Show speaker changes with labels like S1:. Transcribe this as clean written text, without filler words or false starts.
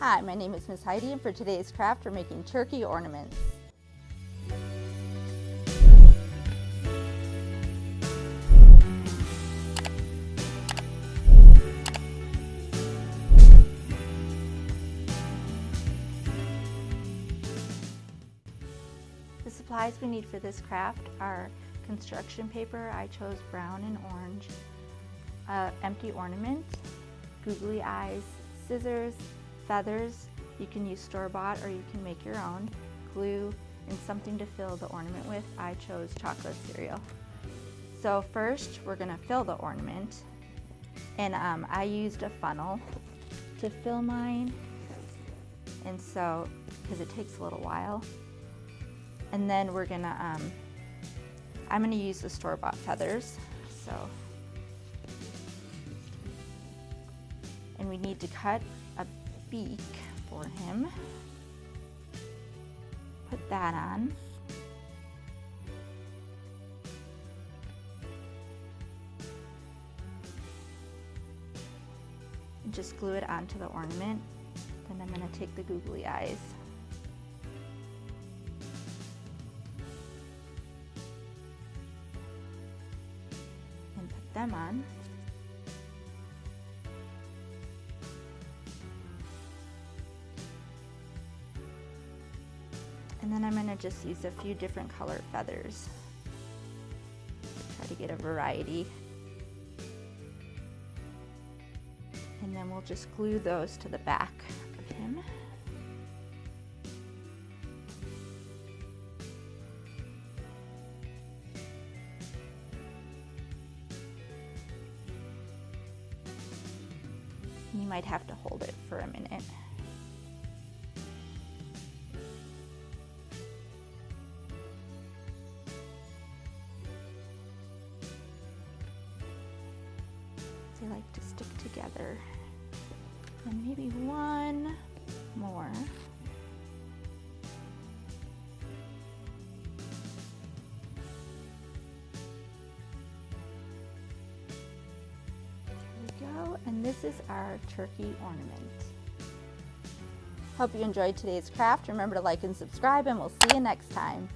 S1: Hi, my name is Miss Heidi, and for today's craft we're making turkey ornaments. The supplies we need for this craft are construction paper. I chose brown and orange, empty ornament, googly eyes, scissors, feathers. You can use store-bought or you can make your own, glue, and something to fill the ornament with. I chose chocolate cereal. So first we're going to fill the ornament, and I used a funnel to fill mine, and so because it takes a little while. And then we're gonna, I'm gonna use the store-bought feathers, so. And we need to cut a beak for him. Put that on. And just glue it onto the ornament. Then I'm gonna take the googly eyes. Them on. And then I'm going to just use a few different colored feathers. Try to get a variety. And then we'll just glue those to the back of him. You might have to hold it for a minute. They like to stick together. And maybe one more. And this is our turkey ornament. Hope you enjoyed today's craft. Remember to like and subscribe, and we'll see you next time.